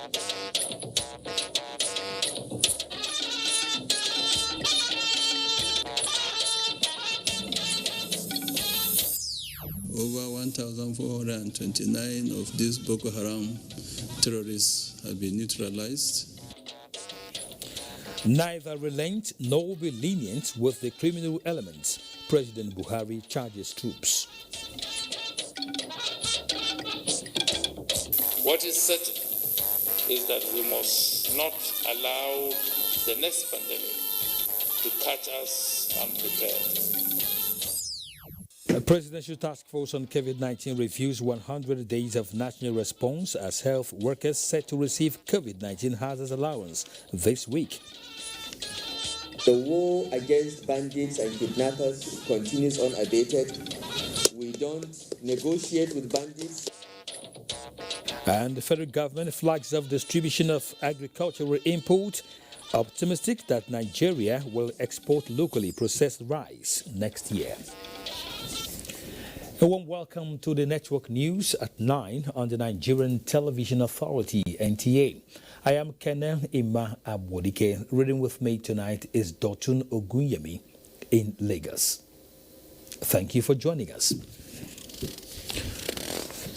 Over 1,429 of these Boko Haram terrorists have been neutralized. Neither relent nor be lenient with the criminal elements. President Buhari charges troops. What is certain is that we must not allow the next pandemic to catch us unprepared. The Presidential Task Force on COVID-19 reviews 100 days of national response as health workers set to receive COVID-19 hazard allowance this week. The war against bandits and kidnappers continues unabated. We don't negotiate with bandits. And the federal government flags off distribution of agricultural import, optimistic that Nigeria will export locally processed rice next year. A warm welcome to the network news at 9 on the Nigerian Television Authority, NTA. I am Kenneth Ima Abwodike. Reading with me tonight is Dotun Ogunyemi in Lagos. Thank you for joining us.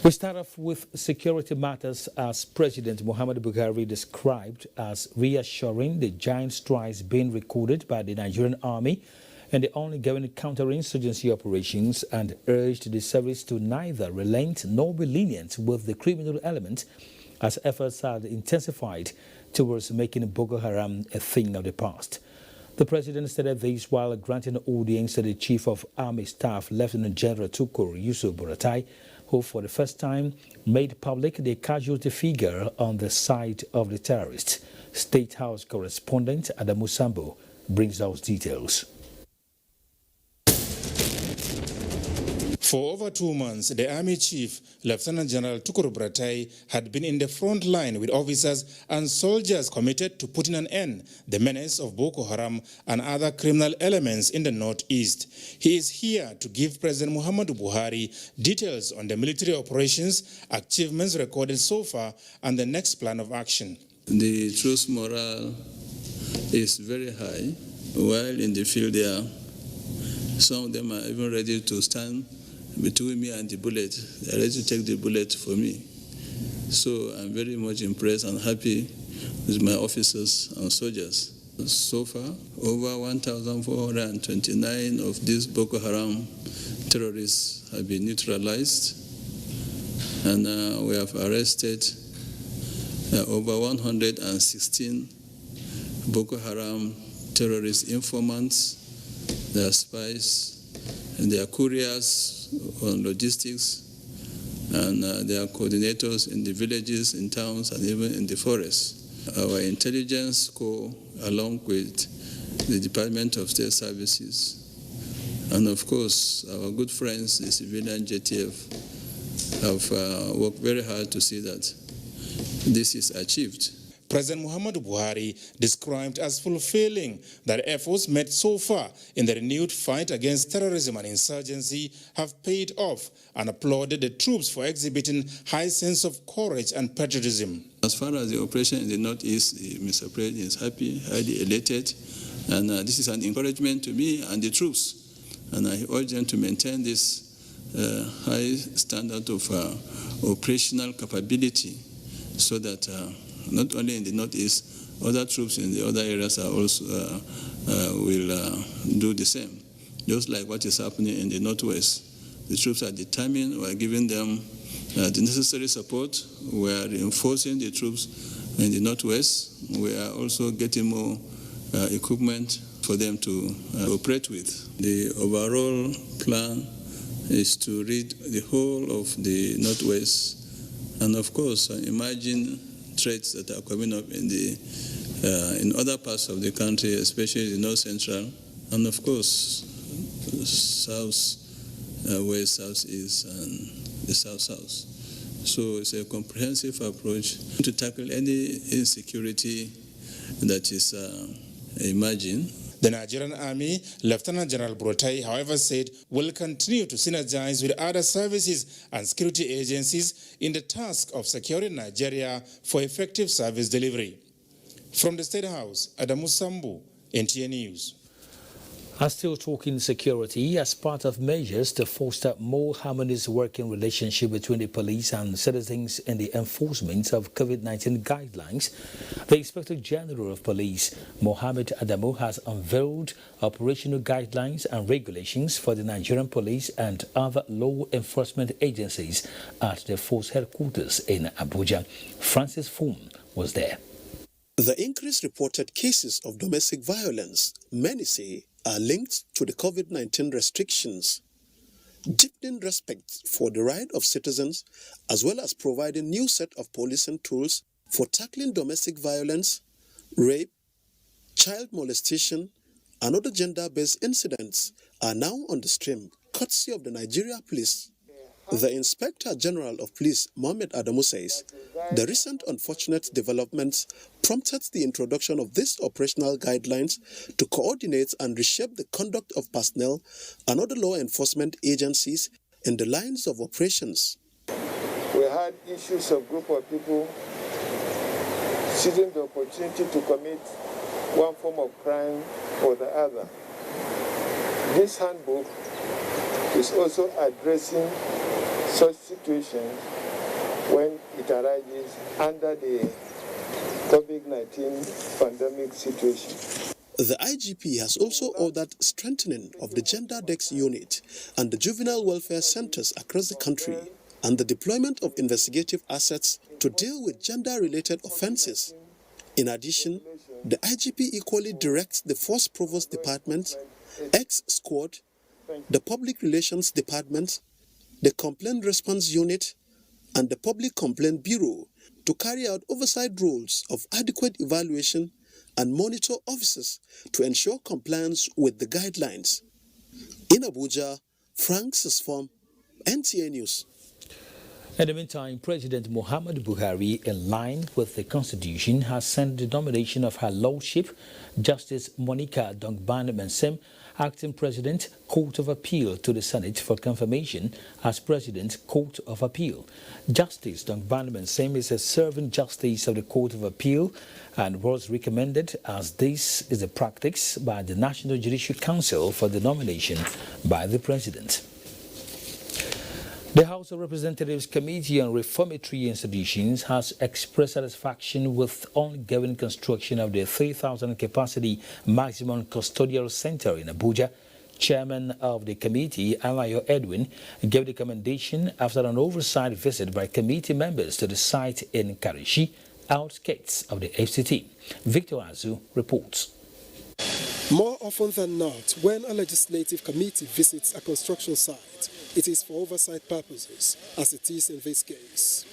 We start off with security matters as President Muhammadu Buhari described as reassuring the giant strides being recorded by the Nigerian army and the ongoing counter-insurgency operations, and urged the service to neither relent nor be lenient with the criminal element as efforts are intensified towards making Boko Haram a thing of the past. The president stated this while granting audience to the Chief of Army Staff, Lieutenant General Tukur Yusuf Buratai, who for the first time made public the casualty figure on the side of the terrorists. State House correspondent Adamu Sambo brings us details. For over 2 months, the Army Chief, Lieutenant General Tukur Buratai, had been in the front line with officers and soldiers committed to putting an end to the menace of Boko Haram and other criminal elements in the northeast. He is here to give President Muhammadu Buhari details on the military operations, achievements recorded so far, and the next plan of action. The troops' morale is very high. While in the field there, some of them are even ready to stand between me and the bullet. They're ready to take the bullet for me. So I'm very much impressed and happy with my officers and soldiers. So far, over 1,429 of these Boko Haram terrorists have been neutralized, and we have arrested over 116 Boko Haram terrorist informants, their spies, and their couriers on logistics, and their coordinators in the villages, in towns, and even in the forests. Our intelligence corps, along with the Department of State Services, and of course our good friends, the civilian JTF, have worked very hard to see that this is achieved. President Muhammadu Buhari described as fulfilling that efforts made so far in the renewed fight against terrorism and insurgency have paid off, and applauded the troops for exhibiting high sense of courage and patriotism. As far as the operation in the northeast, Mr. President is happy, highly elated, and this is an encouragement to me and the troops. And I urge them to maintain this high standard of operational capability, so that not only in the northeast, other troops in the other areas are also will do the same. Just like what is happening in the northwest, the troops are determined. We are giving them the necessary support. We are reinforcing the troops in the northwest. We are also getting more equipment for them to operate with. The overall plan is to rid the whole of the northwest, and of course, imagine threats that are coming up in the in other parts of the country, especially the north central, and of course south west, southeast, and the south. So it's a comprehensive approach to tackle any insecurity that is emerging. The Nigerian Army, Lieutenant General Buratai, however, said will continue to synergize with other services and security agencies in the task of securing Nigeria for effective service delivery. From the State House, Adamu Sambu, NTA News. And still talking security, as part of measures to foster more harmonious working relationship between the police and citizens in the enforcement of COVID-19 guidelines, the Inspector General of Police, Mohammed Adamu, has unveiled operational guidelines and regulations for the Nigerian police and other law enforcement agencies at the force headquarters in Abuja. Francis Fum was there. The increased reported cases of domestic violence, many say, are linked to the COVID-19 restrictions. Deepening respect for the right of citizens, as well as providing new set of policing tools for tackling domestic violence, rape, child molestation, and other gender-based incidents are now on the stream, courtesy of the Nigeria Police. The Inspector General of Police, Mohammed Adamu, says the recent unfortunate developments prompted the introduction of these operational guidelines to coordinate and reshape the conduct of personnel and other law enforcement agencies in the lines of operations. We had issues of group of people seizing the opportunity to commit one form of crime or the other. This handbook is also addressing such situations when it arises under the COVID-19 pandemic situation. The IGP has also ordered strengthening of the Gender Desk Unit and the juvenile welfare centers across the country and the deployment of investigative assets to deal with gender-related offenses. In addition, the IGP equally directs the Force Provost Department, X-Squad, the Public Relations Department, the Complaint Response Unit, and the Public Complaint Bureau to carry out oversight roles of adequate evaluation and monitor officers to ensure compliance with the guidelines. In Abuja, Frank Sisfom, NTA News. In the meantime, President Muhammadu Buhari, in line with the Constitution, has sent the nomination of Her Lordship, Justice Monica Dongban-Mensem, Acting President, Court of Appeal, to the Senate for confirmation as President, Court of Appeal. Justice Dongban-Mensem is a serving justice of the Court of Appeal and was recommended as this is a practice by the National Judicial Council for the nomination by the President. The House of Representatives Committee on Reformatory Institutions has expressed satisfaction with ongoing construction of the 3,000 capacity maximum custodial center in Abuja. Chairman of the committee, Alayo Edwin, gave the commendation after an oversight visit by committee members to the site in Karishi, outskirts of the FCT. Victor Azu reports. More often than not, when a legislative committee visits a construction site, it is for oversight purposes, as it is in this case.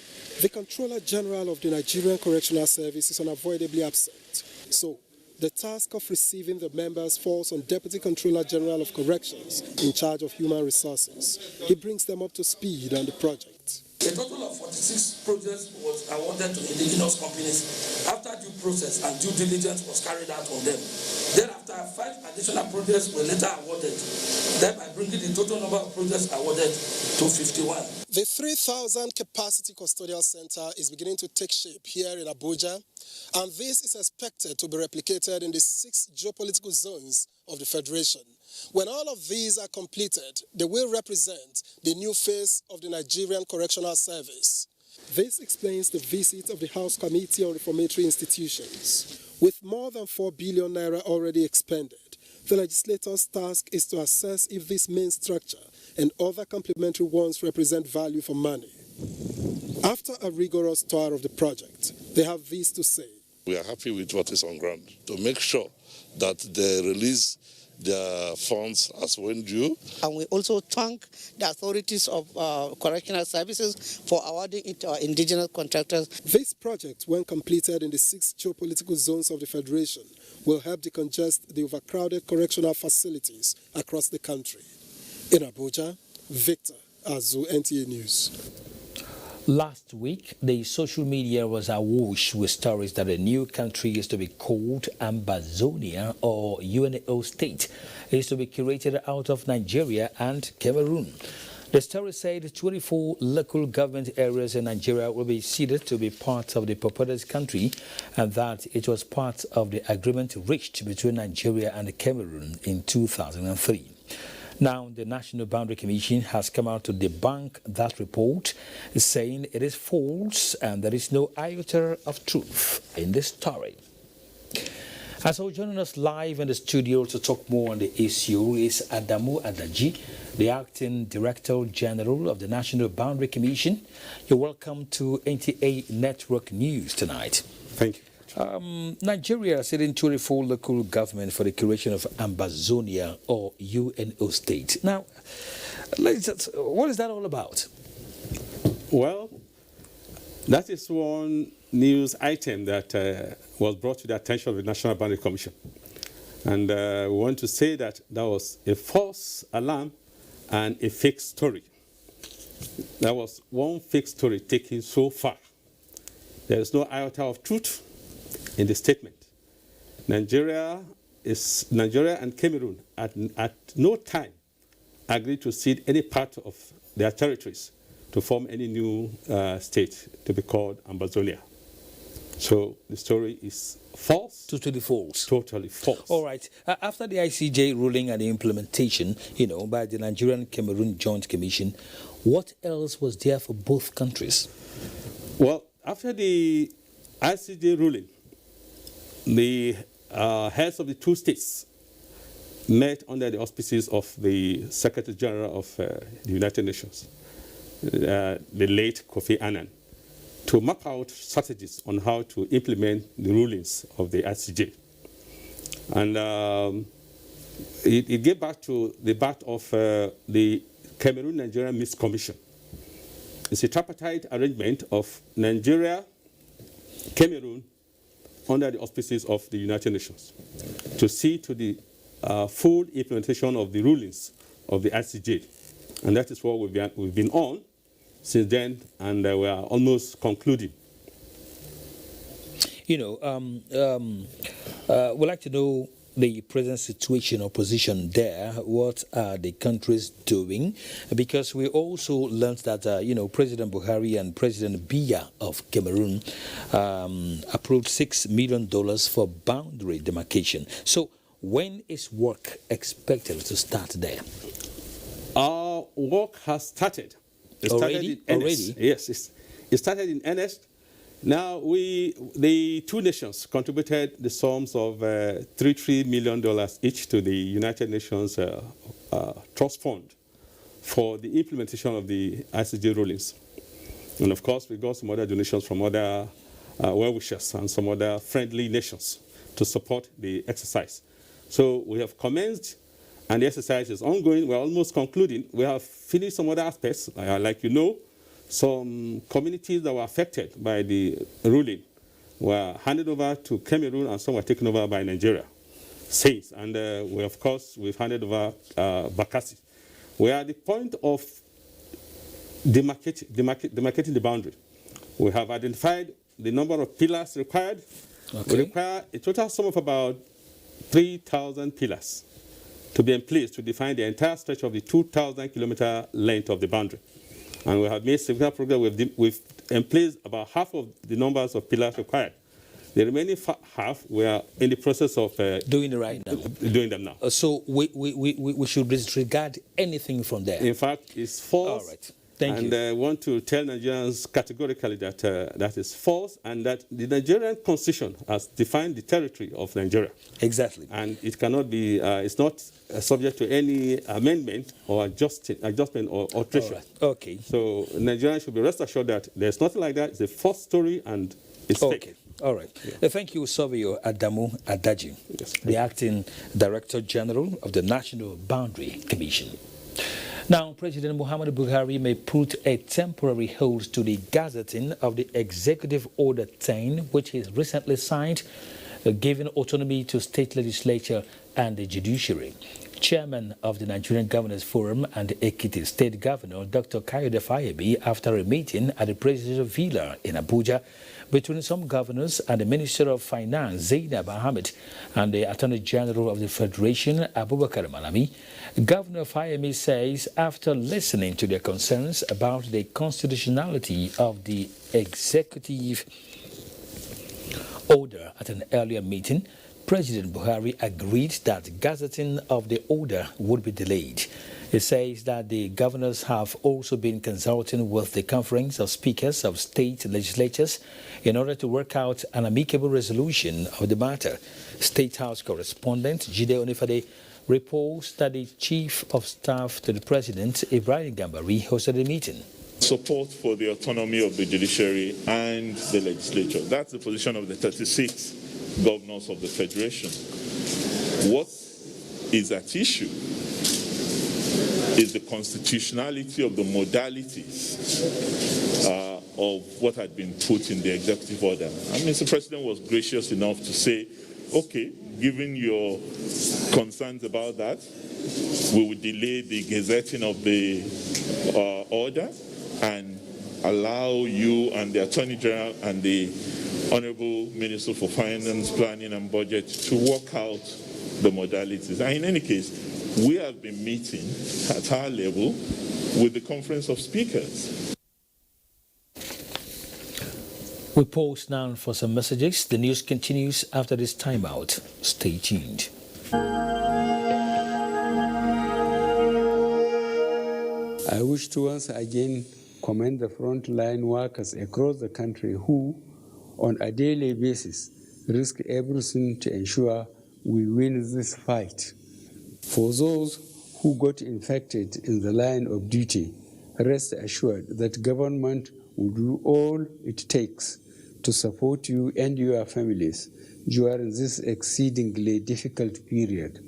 The Controller General of the Nigerian Correctional Service is unavoidably absent, so the task of receiving the members falls on Deputy Controller General of Corrections in charge of human resources. He brings them up to speed on the project. A total of 46 projects was awarded to indigenous companies after due process and due diligence was carried out on them. Thereafter, 5 additional projects were later awarded, thereby bringing the total number of projects awarded to 51. The 3,000 capacity custodial center is beginning to take shape here in Abuja, and this is expected to be replicated in the 6 geopolitical zones of the Federation. When all of these are completed, they will represent the new face of the Nigerian Correctional Service. This explains the visit of the House Committee on Reformatory Institutions. With more than 4 billion naira already expended, the legislator's task is to assess if this main structure and other complementary ones represent value for money. After a rigorous tour of the project, they have this to say. We are happy with what is on ground to make sure that they release their funds as when due. And we also thank the authorities of correctional services for awarding it to our indigenous contractors. This project, when completed in the 6 geopolitical zones of the Federation, will help decongest the overcrowded correctional facilities across the country. In Abuja, Victor Azu, NTA News. Last week, the social media was awash with stories that a new country is to be called Ambazonia, or UNO state, is to be created out of Nigeria and Cameroon. The story said 24 local government areas in Nigeria will be ceded to be part of the proposed country, and that it was part of the agreement reached between Nigeria and Cameroon in 2003. Now, the National Boundary Commission has come out to debunk that report, saying it is false and there is no iota of truth in this story. And so joining us live in the studio to talk more on the issue is Adamu Adaji, the Acting Director General of the National Boundary Commission. You're welcome to NTA Network News tonight. Thank you. Nigeria is setting 24 local government for the creation of Ambazonia, or UNO state. Now, what is that all about? Well, that is one news item that was brought to the attention of the National Boundary Commission. And we want to say that that was a false alarm and a fake story. That was one fake story taken so far. There is no iota of truth in the statement. Nigeria and Cameroon at no time agreed to cede any part of their territories to form any new state to be called Ambazonia. So the story is false. Totally false. Totally false. All right. After the ICJ ruling and the implementation, by the Nigerian Cameroon Joint Commission, what else was there for both countries? Well, after the ICJ ruling, the heads of the two states met under the auspices of the Secretary General of the United Nations, the late Kofi Annan, to map out strategies on how to implement the rulings of the ICJ. And it gave back to the back of the Cameroon-Nigerian Mixed Commission. It's a tripartite arrangement of Nigeria, Cameroon, under the auspices of the United Nations, to see to the full implementation of the rulings of the ICJ. And that is what we've been on since then, and we are almost concluding. We'd like to know the present situation or position there. What are the countries doing? Because we also learned that, President Buhari and President Biya of Cameroon approved $6 million for boundary demarcation. So when is work expected to start there? Our work has started. It Already? Yes, it started in earnest. Now, the two nations contributed the sums of $33 million each to the United Nations Trust Fund for the implementation of the ICJ rulings. And of course, we got some other donations from other well-wishers and some other friendly nations to support the exercise. So we have commenced, and the exercise is ongoing. We're almost concluding. We have finished some other aspects, like some communities that were affected by the ruling were handed over to Cameroon, and some were taken over by Nigeria. And we've handed over Bakassi. We are at the point of demarcating the boundary. We have identified the number of pillars required. Okay. We require a total sum of about 3,000 pillars to be in place to define the entire stretch of the 2,000-kilometer length of the boundary. And we have made significant progress. We've in place about half of the numbers of pillars required. The remaining half, we are in the process of doing it right now. Doing them now. So we should disregard anything from there. In fact, it's false. All right. Thank you. And I want to tell Nigerians categorically that that is false, and that the Nigerian constitution has defined the territory of Nigeria. Exactly. And it cannot be, it's not subject to any amendment or adjustment or alteration. Right. Okay. So Nigerians should be rest assured that there's nothing like that. It's a false story and it's fake. All right. Yeah. Thank you, Savio Adamu Adaji, yes, the Acting Director General of the National Boundary Commission. Now, President Muhammadu Buhari may put a temporary hold to the gazetting of the Executive Order 10, which he recently signed, giving autonomy to state legislature and the judiciary. Chairman of the Nigerian Governors Forum and the Ekiti State Governor, Dr. Kayode Fayemi, after a meeting at the Presidential Villa in Abuja between some governors and the Minister of Finance, Zainab Ahmed, and the Attorney General of the Federation, Abubakar Malami, Governor Fayemi says after listening to their concerns about the constitutionality of the executive order at an earlier meeting, President Buhari agreed that gazetting of the order would be delayed. He says that the governors have also been consulting with the Conference of Speakers of State Legislatures in order to work out an amicable resolution of the matter. State House correspondent Jide Onifade reports that the Chief of Staff to the President, Ibrahim Gambari, hosted a meeting. Support for the autonomy of the judiciary and the legislature. That's the position of the 36 governors of the Federation. What is at issue is the constitutionality of the modalities of what had been put in the executive order. And Mr. President was gracious enough to say, okay, given your concerns about that, we will delay the gazetting of the order and allow you and the Attorney General and the Honorable Minister for Finance, Planning and Budget to work out the modalities. And in any case, we have been meeting at our level with the Conference of Speakers. We pause now for some messages. The news continues after this timeout. Stay tuned. I wish to once again commend the frontline workers across the country who, on a daily basis, risk everything to ensure we win this fight. For those who got infected in the line of duty, rest assured that government will do all it takes to support you and your families during this exceedingly difficult period.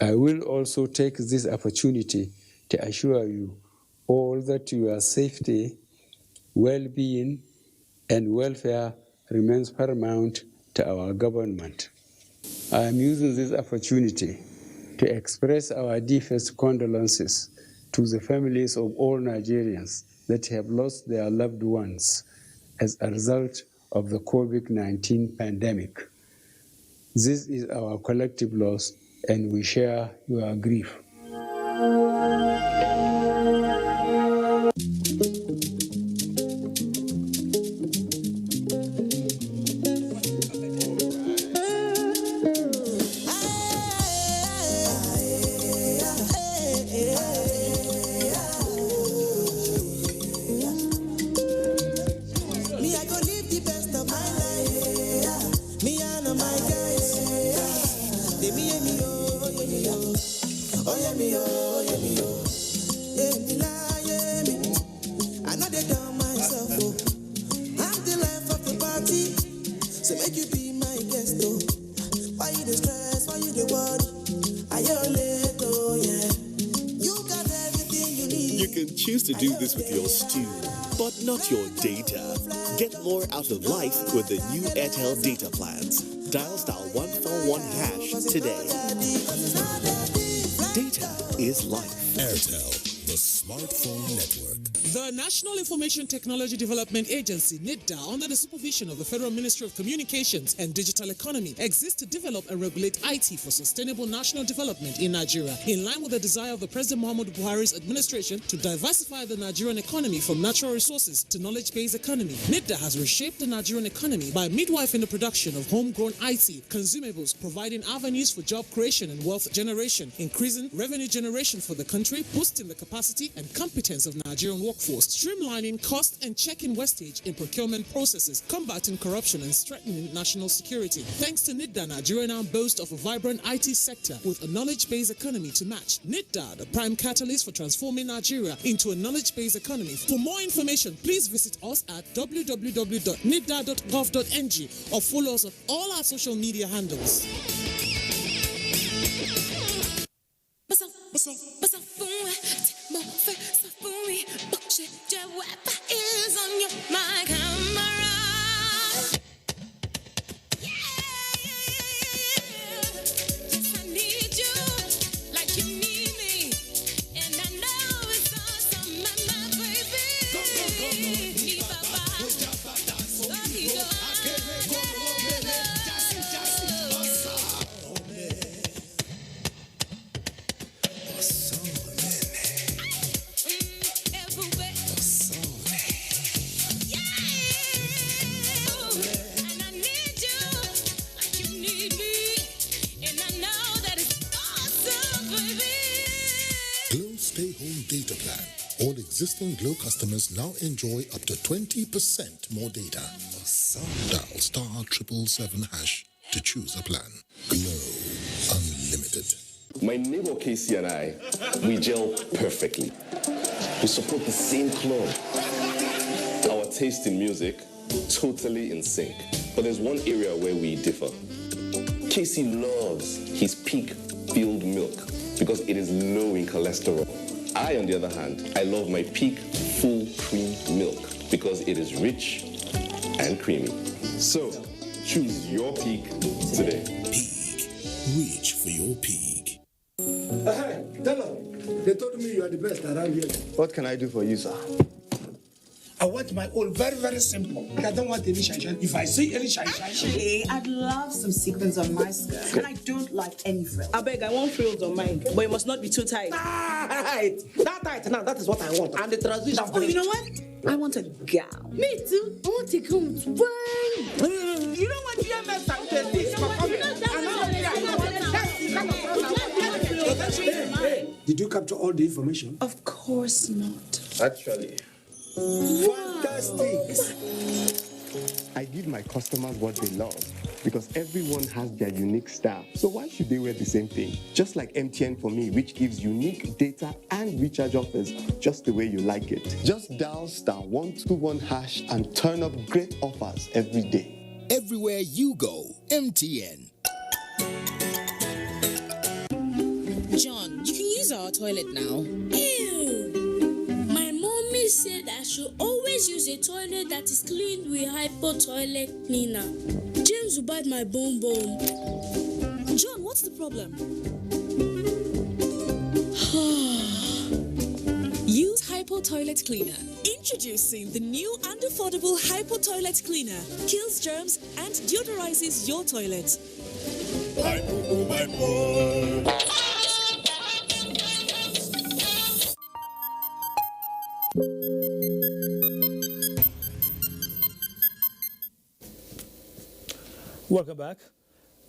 I will also take this opportunity to assure you all that your safety, well-being, and welfare remains paramount to our government. I am using this opportunity to express our deepest condolences to the families of all Nigerians that have lost their loved ones as a result of the COVID-19 pandemic. This is our collective loss, and we share your grief. Choose to do this with your stew, but not your data. Get more out of life with the new Airtel data plans. Dial *141# today. Data is life. Airtel, the smartphone network. The National Information Technology Development Agency, NIDDA, under the supervision of the Federal Ministry of Communications and Digital Economy, exists to develop and regulate IT for sustainable national development in Nigeria, in line with the desire of the President Muhammadu Buhari's administration to diversify the Nigerian economy from natural resources to knowledge-based economy. NIDDA has reshaped the Nigerian economy by midwifing the production of homegrown IT consumables, providing avenues for job creation and wealth generation, increasing revenue generation for the country, boosting the capacity and competence of Nigerian workforce, streamlining cost and checking wastage in procurement processes, combating corruption and strengthening national security. Thanks to NIDDA, Nigeria now boasts of a vibrant IT sector with a knowledge-based economy to match. NIDDA, the prime catalyst for transforming Nigeria into a knowledge-based economy. For more information, please visit us at www.nidda.gov.ng or follow us on all our social media handles. Is on your my camera. existing Glow customers now enjoy up to 20% more data. Dial *777# to choose a plan. Glow Unlimited. My neighbor Casey and I, we gel perfectly. We support the same club. Our taste in music, totally in sync. But there's one area where we differ. Casey loves his peak filled milk because it is low in cholesterol. I, on the other hand, I love my peak full cream milk because it is rich and creamy. So, choose your peak today. Peak. Reach for your peak. Hey, tell them. They told me you are the best around here. What can I do for you, sir? I want my own very, very simple. I don't want any shine. If I see any shine. Actually, I'd love some sequins on my skirt. And I don't like any frills. I beg, I want frills on mine. But it must not be too tight. Tight! That tight now, that is what I want. And the transition. Oh, you know what? I want a gown. Me too. I want to come to wine. You know what GMS are Hey, did you capture all the information? Of course not. Actually. Fantastic. I give my customers what they love because everyone has their unique style. So why should they wear the same thing? Just like MTN for me, which gives unique data and recharge offers just the way you like it. Just dial *121# and turn up great offers every day. Everywhere you go, MTN. John, you can use our toilet now. Ew! My mommy said I should always use a toilet that is cleaned with Hypo toilet cleaner. James will bite my bone. John, what's the problem? Use Hypo toilet cleaner. Introducing the new and affordable Hypo toilet cleaner. Kills germs and deodorizes your toilet. Hypo. Welcome back.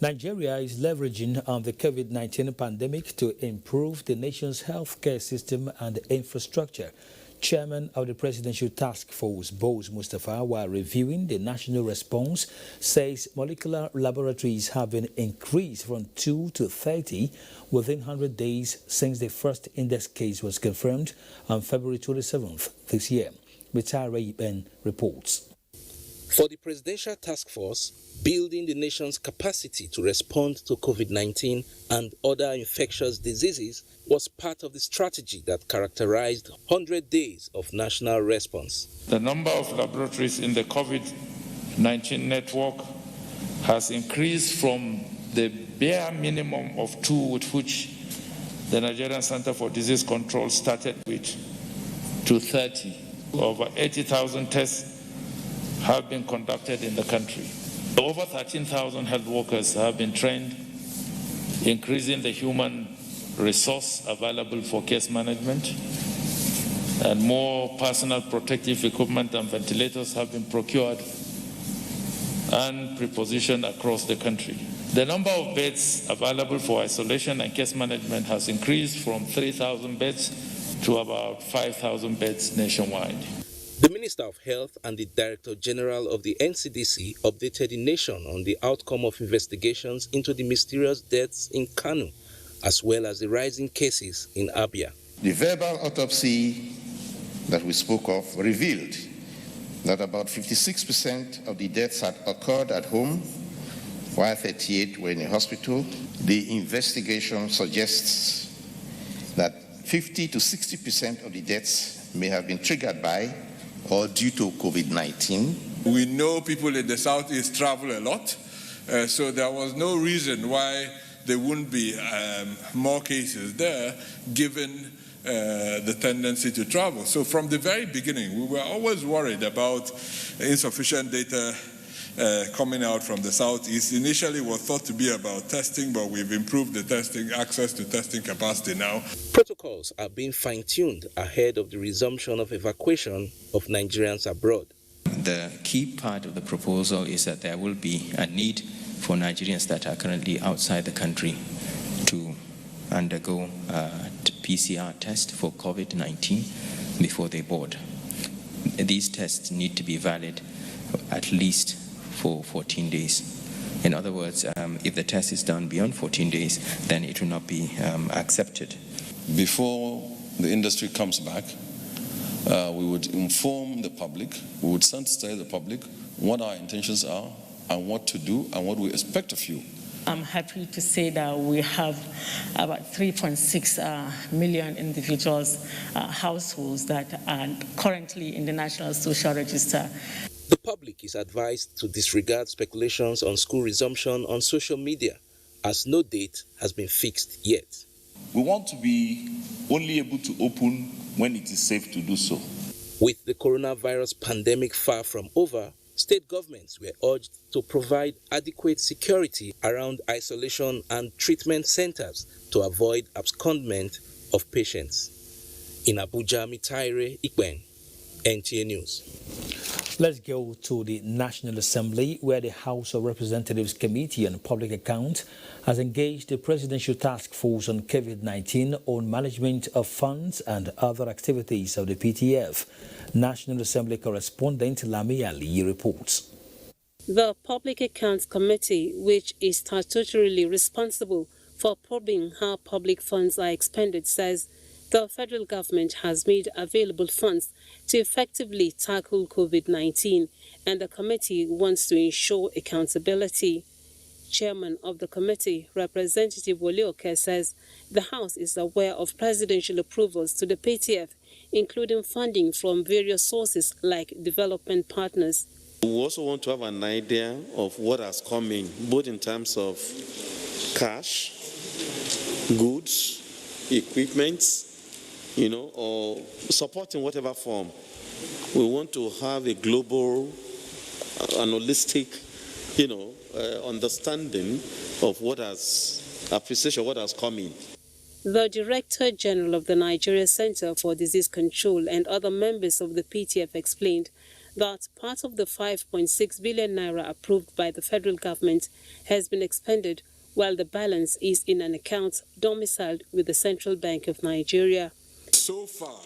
Nigeria is leveraging on the COVID-19 pandemic to improve the nation's healthcare system and infrastructure. Chairman of the Presidential Task Force, Boz Mustafa, while reviewing the national response, says molecular laboratories have been increased from 2 to 30 within 100 days since the first index case was confirmed on February 27th this year. Mitare Ben reports. For the Presidential Task Force, building the nation's capacity to respond to COVID-19 and other infectious diseases was part of the strategy that characterized 100 days of national response. The number of laboratories in the COVID-19 network has increased from the bare minimum of 2 with which the Nigerian Center for Disease Control started with to 30. Over 80,000 tests have been conducted in the country. Over 13,000 health workers have been trained, increasing the human resource available for case management, and more personal protective equipment and ventilators have been procured and prepositioned across the country. The number of beds available for isolation and case management has increased from 3,000 beds to about 5,000 beds nationwide. The Minister of Health and the Director General of the NCDC updated the nation on the outcome of investigations into the mysterious deaths in Kano, as well as the rising cases in Abuja. The verbal autopsy that we spoke of revealed that about 56% of the deaths had occurred at home, while 38 were in a hospital. The investigation suggests that 50 to 60% of the deaths may have been triggered by or due to COVID-19. We know people in the Southeast travel a lot, so there was no reason why there wouldn't be more cases there, given the tendency to travel. So from the very beginning, we were always worried about insufficient data coming out from the Southeast. Initially, it was thought to be about testing, but we've improved the testing, access to testing capacity now. Protocols are being fine-tuned ahead of the resumption of evacuation of Nigerians abroad. The key part of the proposal is that there will be a need for Nigerians that are currently outside the country to undergo a PCR test for COVID-19 before they board. These tests need to be valid at least for 14 days. In other words, if the test is done beyond 14 days, then it will not be accepted. Before the industry comes back, we would inform the public, we would sensitize the public what our intentions are and what to do and what we expect of you. I'm happy to say that we have about 3.6 million individuals, households that are currently in the National Social Register. The public is advised to disregard speculations on school resumption on social media, as no date has been fixed yet. We want to be only able to open when it is safe to do so. With the coronavirus pandemic far from over, state governments were urged to provide adequate security around isolation and treatment centers to avoid abscondment of patients. In Abuja, Mitaire Ikwen, NTA News. Let's go to the National Assembly, where the House of Representatives Committee on Public Account has engaged the Presidential Task Force on COVID-19 on management of funds and other activities of the PTF. National Assembly correspondent Lami Ali reports. The Public Accounts Committee, which is statutorily responsible for probing how public funds are expended, says the federal government has made available funds to effectively tackle COVID-19, and the committee wants to ensure accountability. Chairman of the committee, Representative Wolioke, says the House is aware of presidential approvals to the PTF, including funding from various sources like development partners. We also want to have an idea of what has come in, both in terms of cash, goods, equipment, or support in whatever form. We want to have a global and holistic, understanding of appreciation of what has come in. The Director General of the Nigeria Center for Disease Control and other members of the PTF explained that part of the 5.6 billion naira approved by the federal government has been expended, while the balance is in an account domiciled with the Central Bank of Nigeria. So far,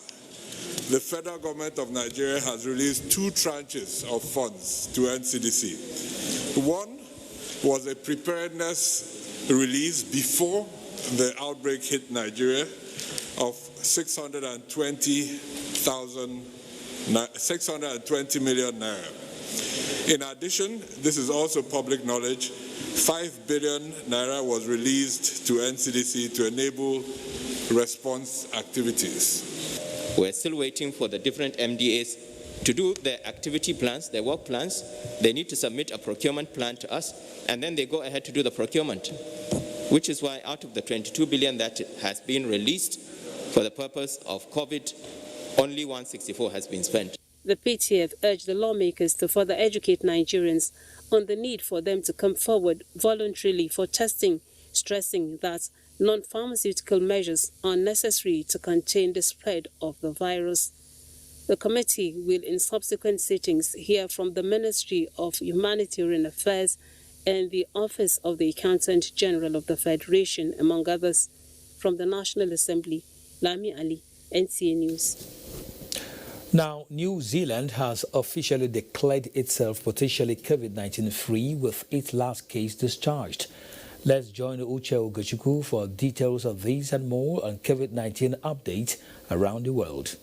the federal government of Nigeria has released 2 tranches of funds to NCDC. One was a preparedness release before the outbreak hit Nigeria of 620 million naira. In addition, this is also public knowledge, 5 billion naira was released to NCDC to enable response activities. We're still waiting for the different MDAs to do their activity plans, their work plans. They need to submit a procurement plan to us, and then they go ahead to do the procurement, which is why out of the 22 billion that has been released for the purpose of COVID, only 164 has been spent. The PTF urged the lawmakers to further educate Nigerians on the need for them to come forward voluntarily for testing, stressing that non-pharmaceutical measures are necessary to contain the spread of the virus. The committee will, in subsequent sittings, hear from the Ministry of Humanitarian Affairs and the Office of the Accountant General of the Federation, among others. From the National Assembly, Lami Ali, NTA News. Now, New Zealand has officially declared itself potentially COVID-19 free with its last case discharged. Let's join Uche Ogochukwu for details of these and more on COVID-19 updates around the world.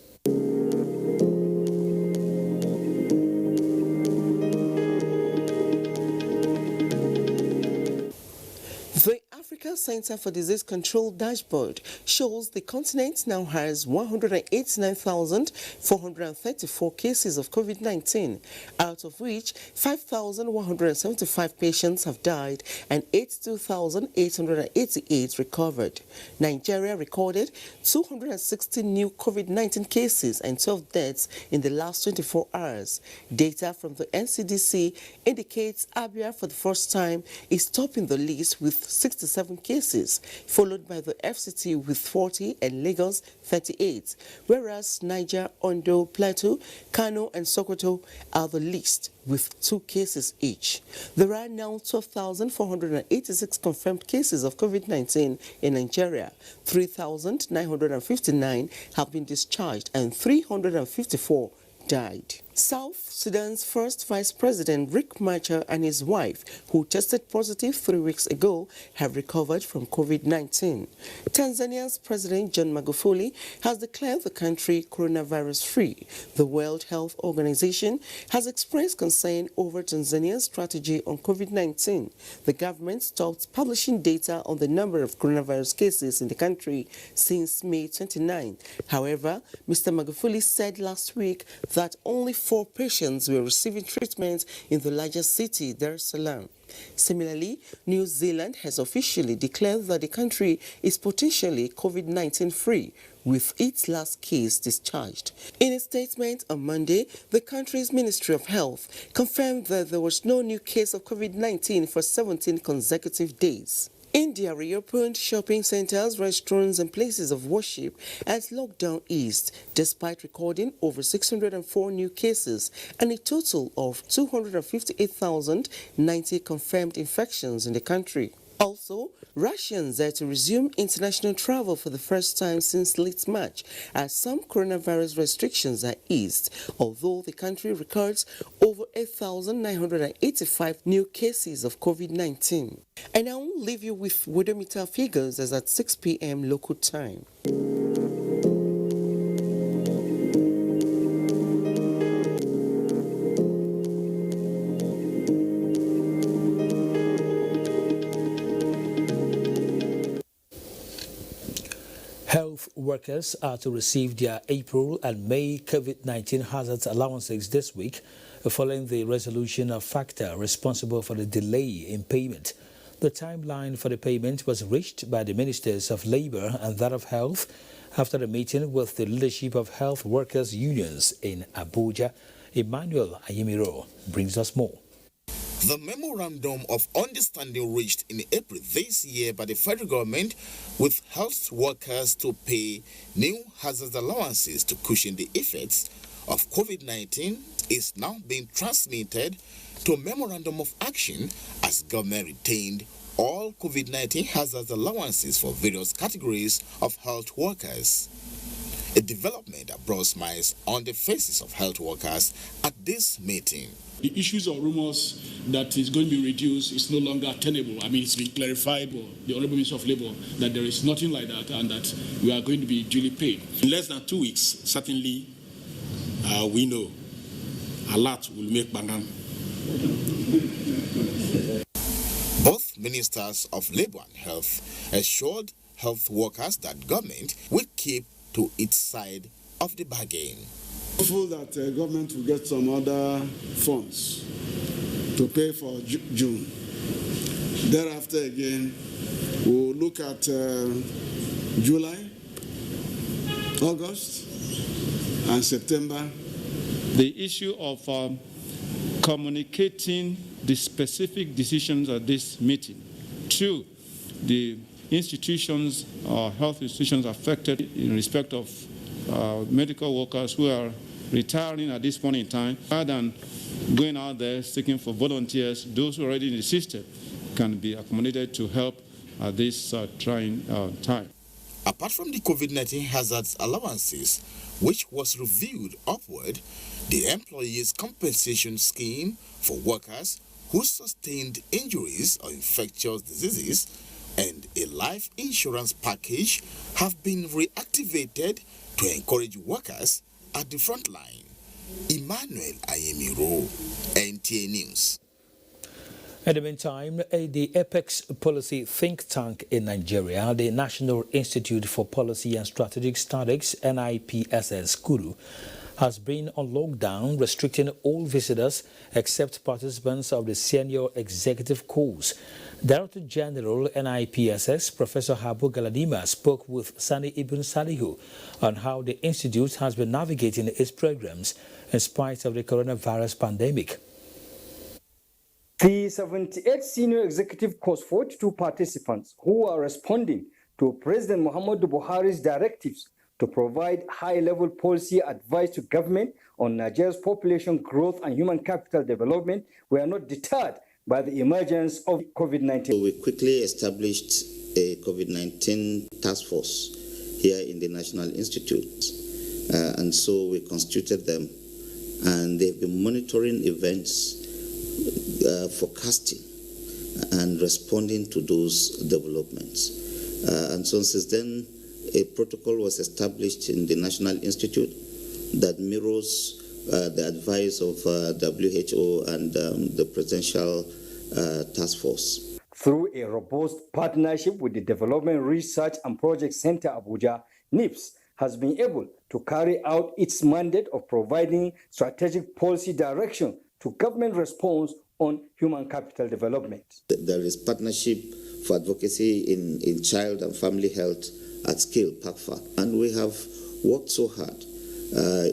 The Africa Center for Disease Control dashboard shows the continent now has 189,434 cases of COVID-19, out of which 5,175 patients have died and 82,888 recovered. Nigeria recorded 260 new COVID-19 cases and 12 deaths in the last 24 hours. Data from the NCDC indicates Abuja for the first time is topping the list with 67 cases, followed by the FCT with 40 and Lagos 38, whereas Niger, Ondo, Plateau, Kano and Sokoto are the least with 2 cases each. There are now 12,486 confirmed cases of COVID-19 in Nigeria. 3,959 have been discharged and 354 died. South Sudan's first Vice President Riek Machar and his wife, who tested positive 3 weeks ago, have recovered from COVID-19. Tanzania's President John Magufuli has declared the country coronavirus-free. The World Health Organization has expressed concern over Tanzania's strategy on COVID-19. The government stopped publishing data on the number of coronavirus cases in the country since May 29. However, Mr. Magufuli said last week that only 4 patients were receiving treatment in the largest city, Dar es Salaam. Similarly, New Zealand has officially declared that the country is potentially COVID-19 free, with its last case discharged. In a statement on Monday, the country's Ministry of Health confirmed that there was no new case of COVID-19 for 17 consecutive days. India reopened shopping centers, restaurants and places of worship as lockdown eased, despite recording over 604 new cases and a total of 258,090 confirmed infections in the country. Also, Russians are to resume international travel for the first time since late March as some coronavirus restrictions are eased, although the country records over 8,985 new cases of COVID-19. I now leave you with Wodometer figures as at 6 p.m. local time. Health workers are to receive their April and May COVID-19 hazards allowances this week, following the resolution of factor responsible for the delay in payment. The timeline for the payment was reached by the Ministers of Labour and that of Health after a meeting with the leadership of health workers' unions in Abuja. Emmanuel Ayemiro brings us more. The memorandum of understanding reached in April this year by the federal government with health workers to pay new hazard allowances to cushion the effects of COVID-19 is now being transmitted to a memorandum of action as government retained all COVID-19 hazard allowances for various categories of health workers. A development that brought smiles on the faces of health workers at this meeting. The issues or rumors that is going to be reduced is no longer tenable. I mean, it's been clarified by the Honorable Minister of Labour that there is nothing like that and that we are going to be duly paid. In less than 2 weeks, certainly, we know a lot will make Bangam. Both Ministers of Labour and Health assured health workers that government will keep to its side of the bargain. Hopeful that government will get some other funds to pay for June. Thereafter again, we'll look at July, August, and September. The issue of communicating the specific decisions at this meeting to the institutions or health institutions affected in respect of medical workers who are retiring at this point in time, rather than going out there seeking for volunteers, those who are already in the system can be accommodated to help at this trying time. Apart from the COVID-19 hazards allowances, which was reviewed upward, the employees' compensation scheme for workers who sustained injuries or infectious diseases and a life insurance package have been reactivated to encourage workers at the front line. Emmanuel Ayemiro, NTA News. In the meantime, the Apex Policy think tank in Nigeria, the National Institute for Policy and Strategic Studies, NIPSS, Kuru, has been on lockdown, restricting all visitors except participants of the senior executive course. Director General NIPSS, Professor Habu Galadima, spoke with Sani Ibn Salihu on how the institute has been navigating its programs in spite of the coronavirus pandemic. The 78 senior executive course 42 participants who are responding to President Muhammadu Buhari's directives to provide high-level policy advice to government on Nigeria's population growth and human capital development were not deterred by the emergence of COVID-19. So we quickly established a COVID-19 task force here in the National Institute, and so we constituted them, and they've been monitoring events, forecasting, and responding to those developments. And so since then, a protocol was established in the National Institute that mirrors the advice of WHO and the Presidential Task Force. Through a robust partnership with the Development Research and Project Center Abuja, NIPS has been able to carry out its mandate of providing strategic policy direction to government response on human capital development. There is partnership for advocacy in child and family health at scale, PACFA, and we have worked so hard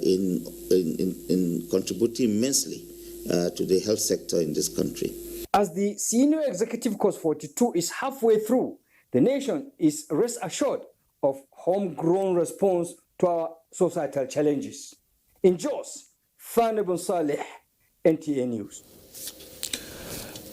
in contributing immensely to the health sector in this country. As the senior executive course 42 is halfway through, the nation is rest assured of homegrown response to our societal challenges. In Jos, Fane Bon Saleh, NTA News.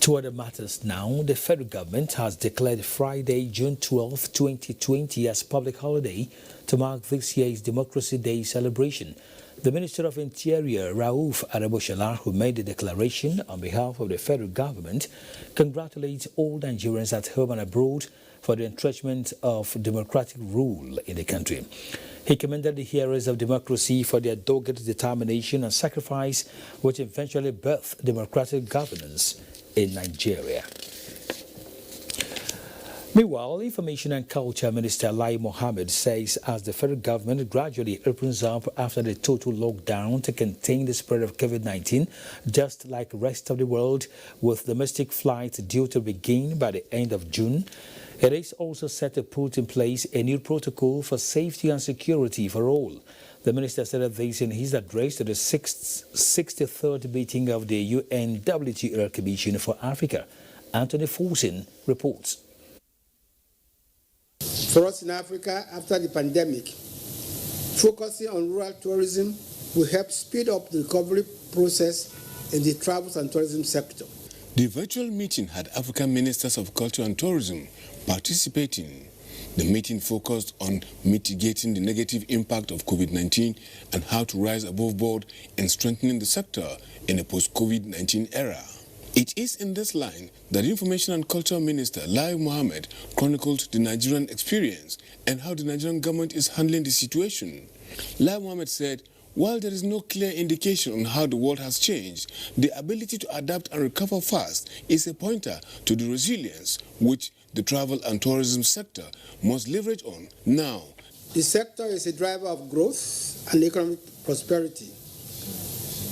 To other matters now, the federal government has declared Friday, June 12, 2020 as public holiday to mark this year's Democracy Day celebration. The Minister of Interior, Rauf Araboshala, who made the declaration on behalf of the federal government, congratulates all Nigerians at home and abroad for the entrenchment of democratic rule in the country. He commended the heroes of democracy for their dogged determination and sacrifice, which eventually birthed democratic governance in Nigeria. Meanwhile, Information and Culture Minister Lai Mohammed says as the federal government gradually opens up after the total lockdown to contain the spread of COVID-19, just like the rest of the world, with domestic flights due to begin by the end of June, it is also set to put in place a new protocol for safety and security for all. The minister said this in his address to the 63rd meeting of the UNWTO Commission for Africa. Anthony Fulton reports. For us in Africa, after the pandemic, focusing on rural tourism will help speed up the recovery process in the travels and tourism sector. The virtual meeting had African ministers of culture and tourism participating. The meeting focused on mitigating the negative impact of COVID-19 and how to rise above board in strengthening the sector in a post-COVID-19 era. It is in this line that Information and Culture Minister Lai Mohammed chronicled the Nigerian experience and how the Nigerian government is handling the situation. Lai Mohammed said, while there is no clear indication on how the world has changed, the ability to adapt and recover fast is a pointer to the resilience which the travel and tourism sector must leverage on now. The sector is a driver of growth and economic prosperity,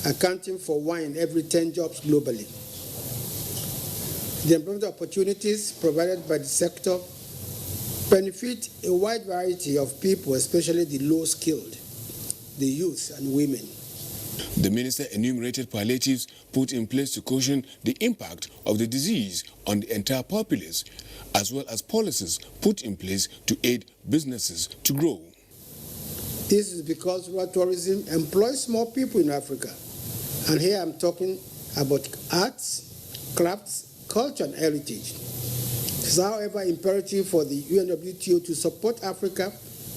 accounting for 1 in every 10 jobs globally. The employment opportunities provided by the sector benefit a wide variety of people, especially the low-skilled, the youth and women. The minister enumerated palliatives put in place to cushion the impact of the disease on the entire populace, as well as policies put in place to aid businesses to grow. This is because rural tourism employs more people in Africa. And here I'm talking about arts, crafts, culture and heritage. It is, however, imperative for the UNWTO to support Africa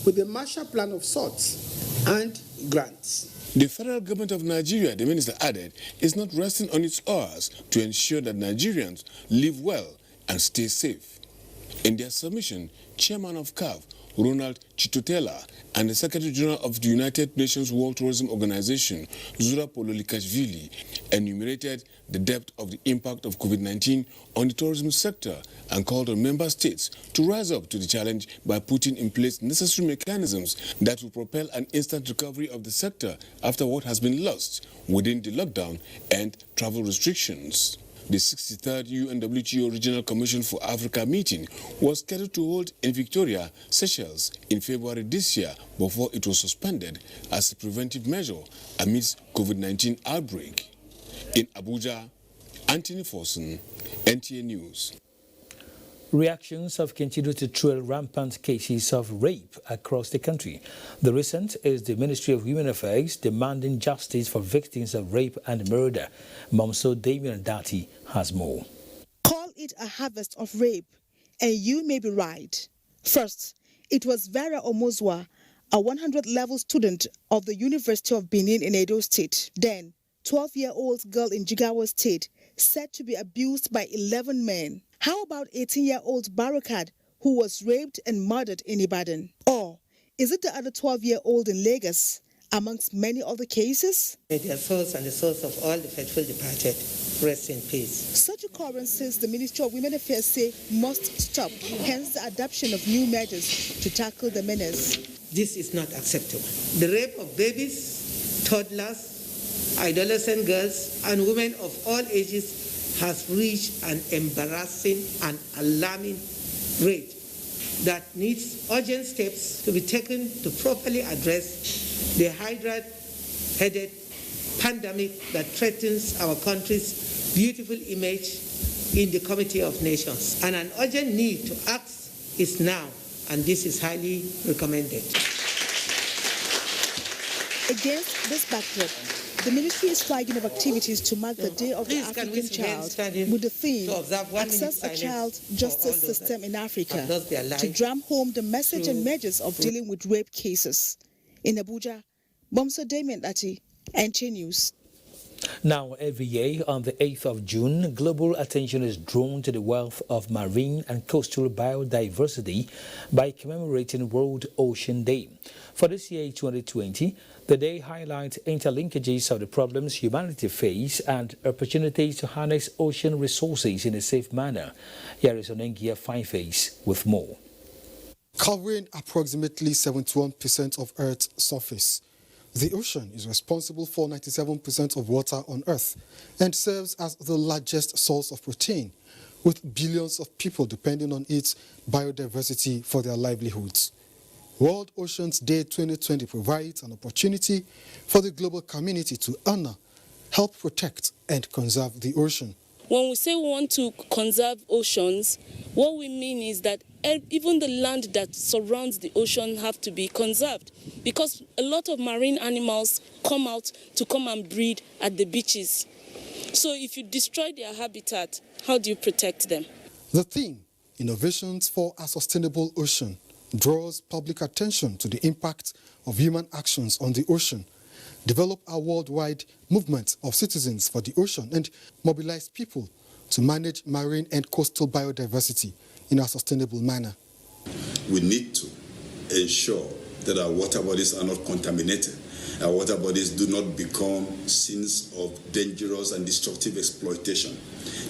with a Marshall Plan of sorts and grants. The federal government of Nigeria, the minister added, is not resting on its oars to ensure that Nigerians live well and stay safe. In their submission, Chairman of CAF, Ronald Chitotela, and the Secretary General of the United Nations World Tourism Organization, Zura Pololikashvili, enumerated the depth of the impact of COVID-19 on the tourism sector and called on member states to rise up to the challenge by putting in place necessary mechanisms that will propel an instant recovery of the sector after what has been lost within the lockdown and travel restrictions. The 63rd UNWTO Regional Commission for Africa meeting was scheduled to hold in Victoria, Seychelles in February this year before it was suspended as a preventive measure amidst COVID-19 outbreak. In Abuja, Anthony Forson, NTA News. Reactions have continued to trail rampant cases of rape across the country. The recent is the Ministry of Women Affairs demanding justice for victims of rape and murder. Momso Damian Dati has more. Call it a harvest of rape, and you may be right. First, it was Vera Omozwa, a 100-level student of the University of Benin in Edo State. Then, 12-year-old girl in Jigawa State, said to be abused by 11 men. How about 18-year-old Barakat, who was raped and murdered in Ibadan? Or is it the other 12-year-old in Lagos, amongst many other cases? May their souls and the souls of all the faithful departed rest in peace. Such occurrences, the Ministry of Women Affairs say, must stop, hence the adoption of new measures to tackle the menace. This is not acceptable. The rape of babies, toddlers, adolescent girls, and women of all ages has reached an embarrassing and alarming rate that needs urgent steps to be taken to properly address the hydra-headed pandemic that threatens our country's beautiful image in the Committee of Nations. And an urgent need to act is now, and this is highly recommended. Against this backdrop, the ministry is flagging of activities to mark the Day of the African Child with the theme, Access a Child Justice System in Africa, to drum home the message and measures of dealing with rape cases. In Abuja, Momso Damian Dati, NTA News. Now, every year on the 8th of June, global attention is drawn to the wealth of marine and coastal biodiversity by commemorating World Ocean Day. For this year, 2020, the day highlights interlinkages of the problems humanity face and opportunities to harness ocean resources in a safe manner. Here is Onengia Fineface with more. Covering approximately 71% of Earth's surface, the ocean is responsible for 97% of water on Earth and serves as the largest source of protein, with billions of people depending on its biodiversity for their livelihoods. World Oceans Day 2020 provides an opportunity for the global community to honor, help protect, and conserve the ocean. When we say we want to conserve oceans, what we mean is that even the land that surrounds the ocean have to be conserved, because a lot of marine animals come out to come and breed at the beaches. So if you destroy their habitat, how do you protect them? The theme, Innovations for a Sustainable Ocean, draws public attention to the impact of human actions on the ocean, develop a worldwide movement of citizens for the ocean, and mobilize people to manage marine and coastal biodiversity in a sustainable manner. We need to ensure that our water bodies are not contaminated. Our water bodies do not become scenes of dangerous and destructive exploitation.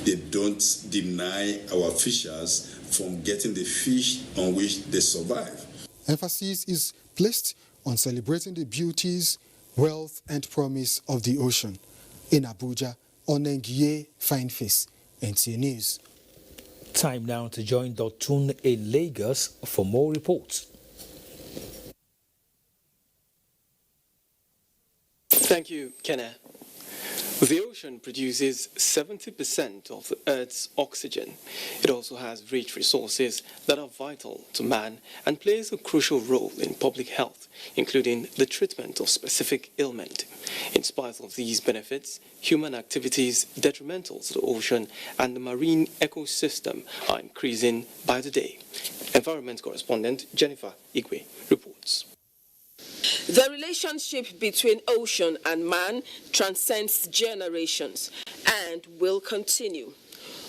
They don't deny our fishers from getting the fish on which they survive. Emphasis is placed on celebrating the beauties, wealth, and promise of the ocean. In Abuja, Onengie Fineface, NTA News. Time now to join Dotun in Lagos for more reports. Thank you, Kenna. The ocean produces 70% of the Earth's oxygen. It also has rich resources that are vital to man and plays a crucial role in public health, including the treatment of specific ailments. In spite of these benefits, human activities detrimental to the ocean and the marine ecosystem are increasing by the day. Environment correspondent Jennifer Igwe reports. The relationship between ocean and man transcends generations and will continue.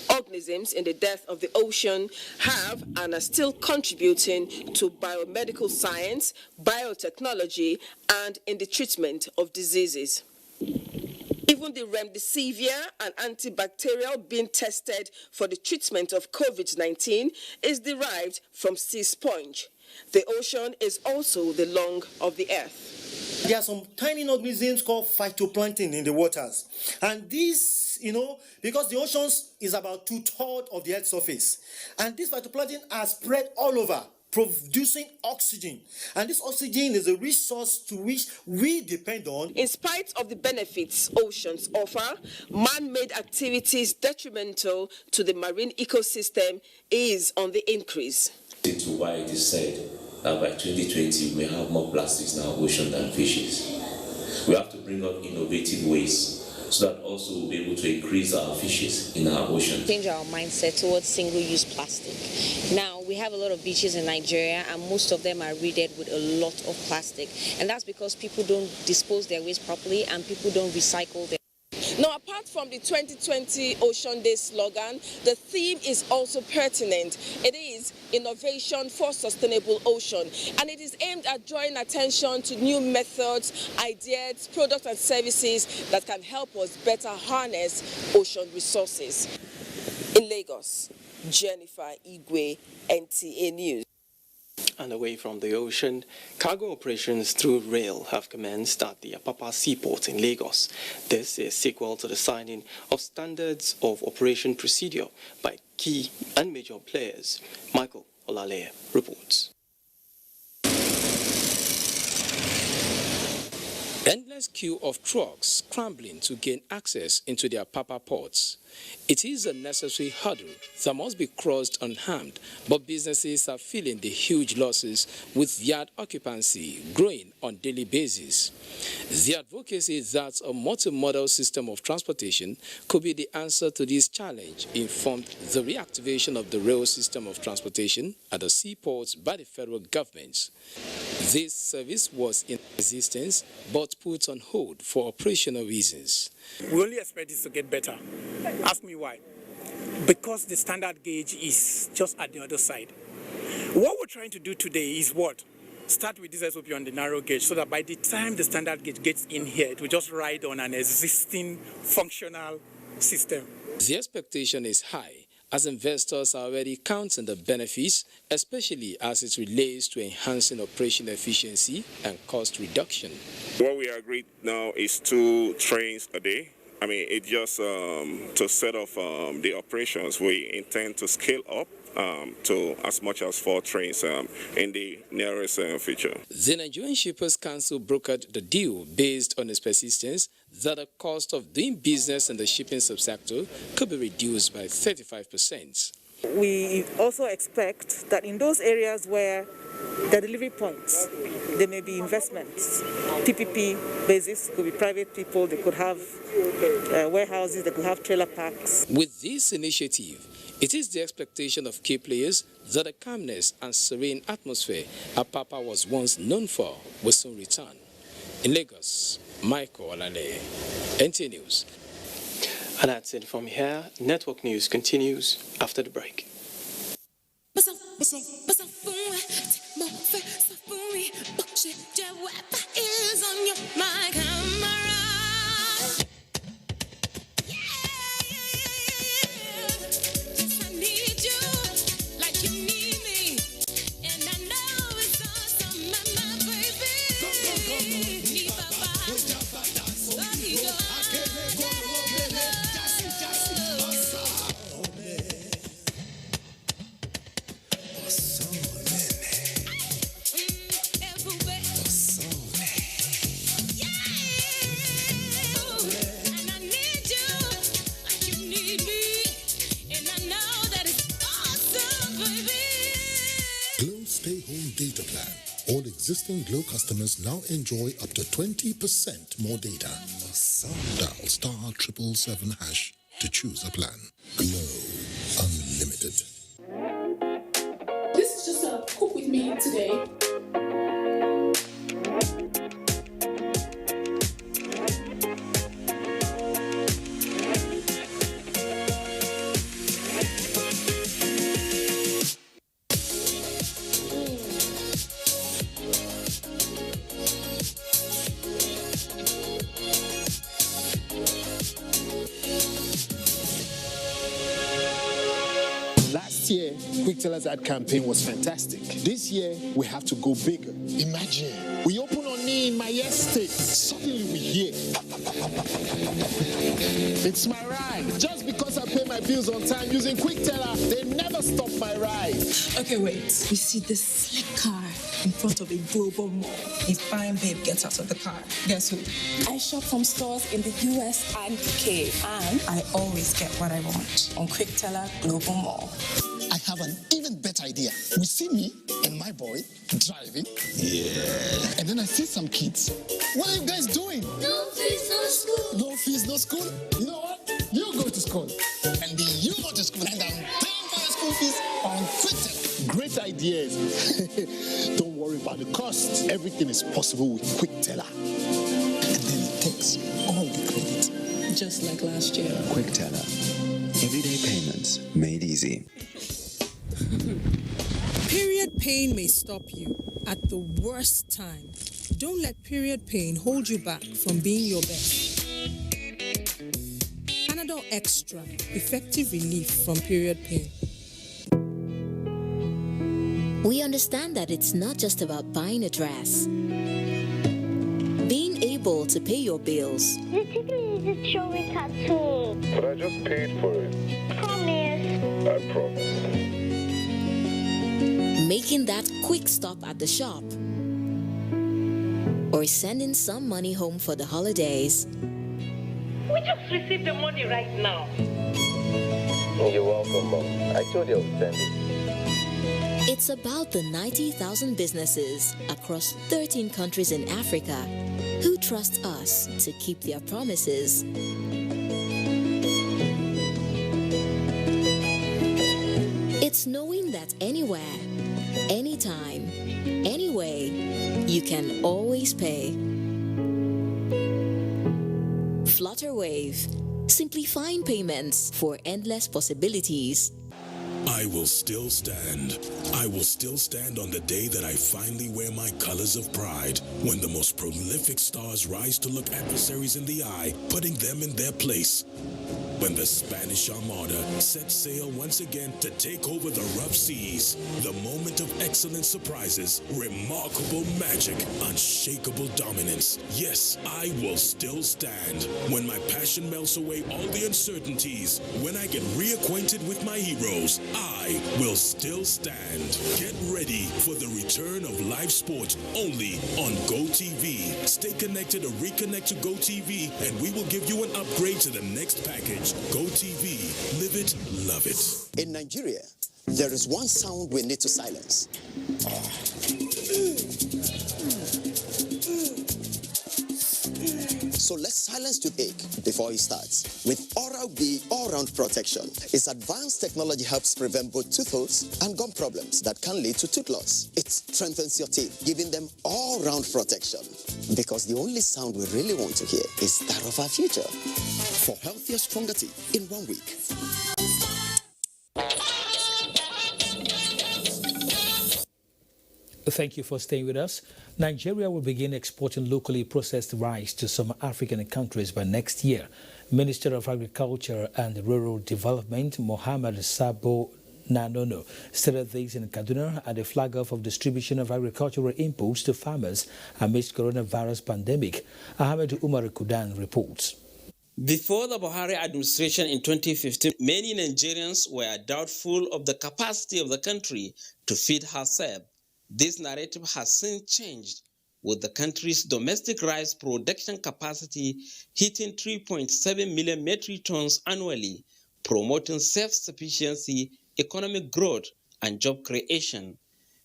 Organisms in the depth of the ocean have and are still contributing to biomedical science, biotechnology, and in the treatment of diseases. Even the remdesivir, an antibacterial being tested for the treatment of COVID-19, is derived from sea sponge. The ocean is also the lung of the earth. There are some tiny organisms called phytoplankton in the waters. And this, because the oceans is about 2/3 of the earth's surface. And this phytoplankton are spread all over. producing oxygen. And this oxygen is a resource to which we depend on. In spite of the benefits oceans offer, man-made activities detrimental to the marine ecosystem is on the increase. To why it is said that by 2020 we may have more plastics in our ocean than fishes. We have to bring up innovative ways so that also we'll be able to increase our fishes in our ocean. Change our mindset towards single-use plastic. Now, we have a lot of beaches in Nigeria, and most of them are riddled with a lot of plastic. And that's because people don't dispose their waste properly and people don't recycle their. Now, apart from the 2020 Ocean Day slogan, the theme is also pertinent. It is Innovation for Sustainable Ocean, and it is aimed at drawing attention to new methods, ideas, products and services that can help us better harness ocean resources. In Lagos, Jennifer Igwe, NTA News. And away from the ocean, cargo operations through rail have commenced at the Apapa Seaport in Lagos. This is sequel to the signing of standards of operation procedure by key and major players. Michael Olaleye reports. Endless queue of trucks scrambling to gain access into their Apapa ports. It is a necessary hurdle that must be crossed unharmed, but businesses are feeling the huge losses with yard occupancy growing on daily basis. The advocacy that a multimodal system of transportation could be the answer to this challenge informed the reactivation of the rail system of transportation at the seaports by the federal government. This service was in existence but put on hold for operational reasons. We only expect this to get better. Ask me why. Because the standard gauge is just at the other side. What we're trying to do today is what? Start with this SOP on the narrow gauge so that by the time the standard gauge gets in here, it will just ride on an existing functional system. The expectation is high, as investors are already counting the benefits, especially as it relates to enhancing operational efficiency and cost reduction. What we agreed now is 2 trains a day. I mean, it's just to set off the operations. We intend to scale up to as much as 4 trains in the nearest future. The Nigerian Shippers Council brokered the deal based on its persistence that the cost of doing business in the shipping subsector could be reduced by 35%. We also expect that in those areas where the delivery points, there may be investments, PPP basis, could be private people, they could have warehouses, they could have trailer parks. With this initiative, it is the expectation of key players that the calmness and serene atmosphere Apapa was once known for will soon return. In Lagos, Michael Olaleye, NTA News. And that's it from here. Network News continues after the break. Data plan. All existing Glow customers now enjoy up to 20% more data. Dial *777# to choose a plan. Glow Unlimited. This is just a cook with me today. Year, Quick Tellers ad campaign was fantastic. This year, we have to go bigger. Imagine, we open on me in my estate. Suddenly we hear, it's my ride. Just because I pay my bills on time using Quick Teller, they never stop my ride. Okay, wait. We see this slick car in front of a global mall. A fine babe gets out of the car. Guess who? I shop from stores in the US and UK, and I always get what I want on Quick Teller Global Mall. I have an even better idea. We see me and my boy driving. Yeah. And then I see some kids. What are you guys doing? No fees, no school. No fees, no school? You know what? You go to school. And then you go to school. And I'm paying for your school fees on Quick Teller. Great ideas. Don't worry about the cost. Everything is possible with Quick Teller. And then it takes all the credit. Just like last year. Quick Teller. Everyday payments made easy. Period pain may stop you at the worst time. Don't let period pain hold you back from being your best. Panadol Extra, effective relief from period pain. We understand that it's not just about buying a dress. Being able to pay your bills. The chicken is showing cartoon. But I just paid for it. Promise. I promise. Making that quick stop at the shop. Or sending some money home for the holidays. We just received the money right now. You're welcome, Mom. I told you I would send it. It's about the 90,000 businesses across 13 countries in Africa who trust us to keep their promises. It's knowing that anywhere, anytime, anyway, you can always pay. Flutterwave, simplifying payments for endless possibilities. I will still stand. I will still stand on the day that I finally wear my colors of pride, when the most prolific stars rise to look adversaries in the eye, putting them in their place. When the Spanish Armada sets sail once again to take over the rough seas, the moment of excellent surprises, remarkable magic, unshakable dominance. Yes, I will still stand. When my passion melts away all the uncertainties, when I get reacquainted with my heroes, I will still stand. Get ready for the return of live sport only on GoTV. Stay connected or reconnect to GoTV and we will give you an upgrade to the next package. GoTV. Live it, love it. In Nigeria, there is one sound we need to silence. So let's silence toothache before it starts with Oral-B All-Round Protection. Its advanced technology helps prevent both tooth holes and gum problems that can lead to tooth loss. It strengthens your teeth, giving them all-round protection. Because the only sound we really want to hear is that of our future. For healthier, stronger teeth in 1 week. Thank you for staying with us. Nigeria will begin exporting locally processed rice to some African countries by next year. Minister of Agriculture and Rural Development, Mohammed Sabo Nanono, stated this in Kaduna at the flag-off of distribution of agricultural inputs to farmers amidst coronavirus pandemic. Ahmed Umar Kudan reports. Before the Buhari administration in 2015, many Nigerians were doubtful of the capacity of the country to feed herself. This narrative has since changed, with the country's domestic rice production capacity hitting 3.7 million metric tons annually, promoting self-sufficiency, economic growth, and job creation.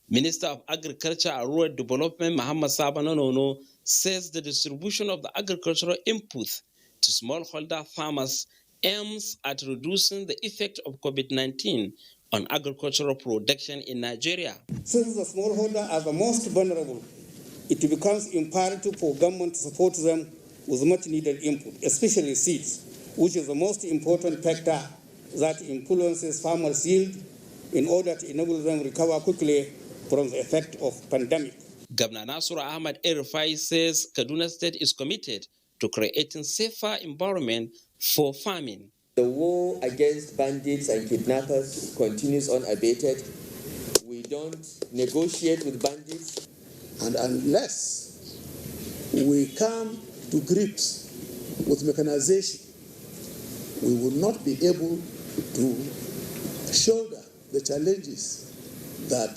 Minister of Agriculture and Rural Development, Mohammed Sabo Nanono, says the distribution of the agricultural inputs to smallholder farmers aims at reducing the effect of COVID-19 on agricultural production in Nigeria. Since the smallholders are the most vulnerable, it becomes imperative for government to support them with much needed input, especially seeds, which is the most important factor that influences farmers' yield in order to enable them to recover quickly from the effect of pandemic. Governor Nasur Ahmad El-Rufai says Kaduna State is committed to creating safer environment for farming. The war against bandits and kidnappers continues unabated. We don't negotiate with bandits. And unless we come to grips with mechanization, we will not be able to shoulder the challenges that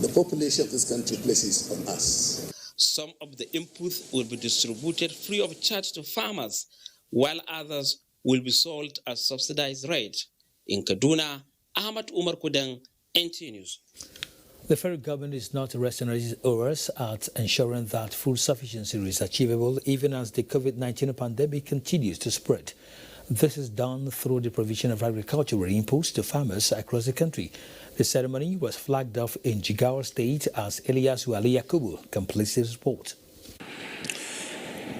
the population of this country places on us. Some of the input will be distributed free of charge to farmers, while others will be sold at subsidized rate. In Kaduna, Ahmad Umar Kudang, NTA News. The federal government is not resting on its laurels at ensuring that food sufficiency is achievable even as the COVID-19 pandemic continues to spread. This is done through the provision of agricultural inputs to farmers across the country. The ceremony was flagged off in Jigawa State as Eliasu Ali Yakubu completes his report.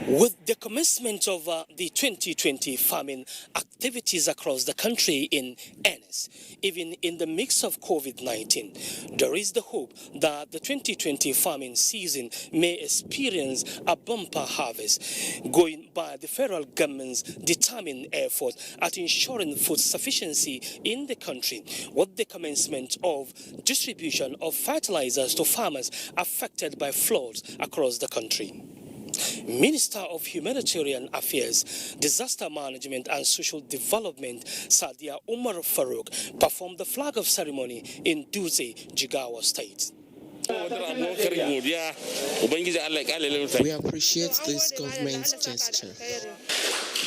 With the commencement of the 2020 farming activities across the country in earnest, even in the mix of COVID-19, there is the hope that the 2020 farming season may experience a bumper harvest, going by the federal government's determined effort at ensuring food sufficiency in the country, with the commencement of distribution of fertilizers to farmers affected by floods across the country. Minister of Humanitarian Affairs, Disaster Management and Social Development, Sadia Umar Farouk, performed the flag of ceremony in Dutse, Jigawa State. We appreciate this government's gesture.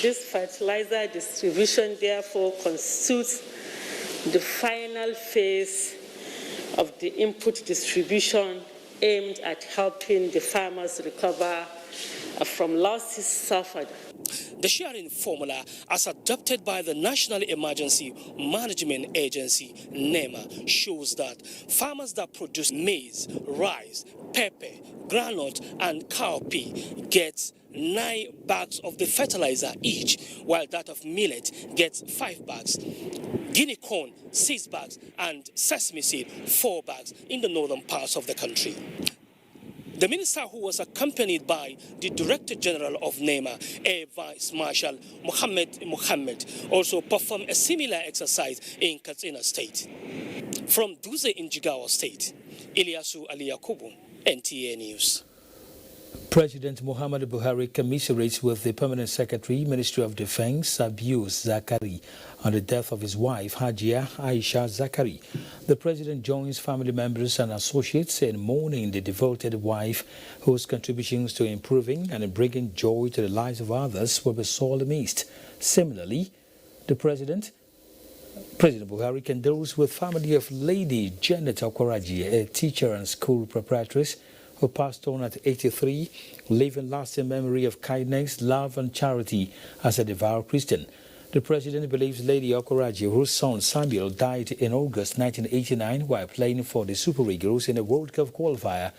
This fertilizer distribution therefore constitutes the final phase of the input distribution aimed at helping the farmers recover from losses suffered. The sharing formula, as adopted by the National Emergency Management Agency, NEMA, shows that farmers that produce maize, rice, pepper, groundnut, and cowpea get 9 bags of the fertilizer each, while that of millet gets 5 bags. Guinea corn, 6 bags, and sesame seed, 4 bags in the northern parts of the country. The minister, who was accompanied by the Director General of NEMA, Air Vice Marshal Mohammed, also performed a similar exercise in Katsina State. From Duze in Jigawa State, Ilyasu Ali Yakubu, NTA News. President Muhammadu Buhari commiserates with the Permanent Secretary, Ministry of Defense, Abius Zakari, on the death of his wife, Hajia Aisha Zakari. The president joins family members and associates in mourning the devoted wife whose contributions to improving and bringing joy to the lives of others will be sorely missed. Similarly, President Buhari condoles with family of Lady Janet Okoraji, a teacher and school proprietress who passed on at 83, leaving lasting memory of kindness, love and charity as a devout Christian. The president believes Lady Okoraji, whose son Samuel died in August 1989 while playing for the Super Eagles in a World Cup qualifier,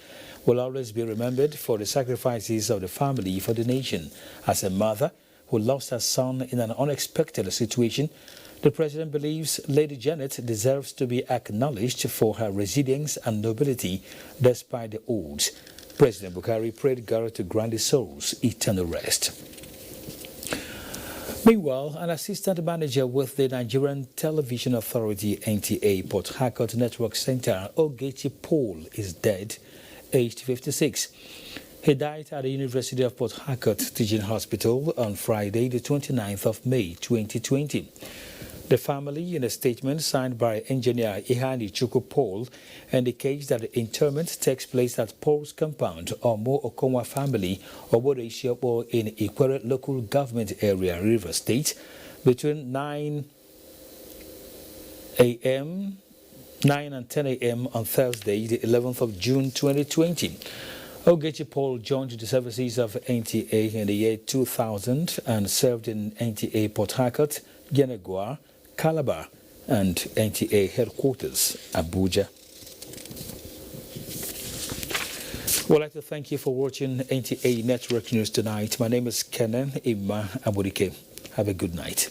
will always be remembered for the sacrifices of the family for the nation. As a mother who lost her son in an unexpected situation, the president believes Lady Janet deserves to be acknowledged for her resilience and nobility despite the odds. President Buhari prayed God to grant his soul's eternal rest. Meanwhile, an assistant manager with the Nigerian Television Authority NTA Port Harcourt Network Center, Ogechi Paul, is dead, aged 56. He died at the University of Port Harcourt Teaching Hospital on Friday, the 29th of May, 2020. The family, in a statement signed by engineer Ihani Chukwu Paul, indicates that the interment takes place at Paul's compound, Omo Okonwa family, Obodo in Ikwere local government area, Rivers State, between 9 and 10 a.m. on Thursday, the 11th of June, 2020. Ogechi Paul joined the services of NTA in the year 2000 and served in NTA Port Harcourt, Yenagoa, Calabar, and NTA headquarters, Abuja. We'd like to thank you for watching NTA Network News tonight. My name is Kenan Ima Aburike. Have a good night.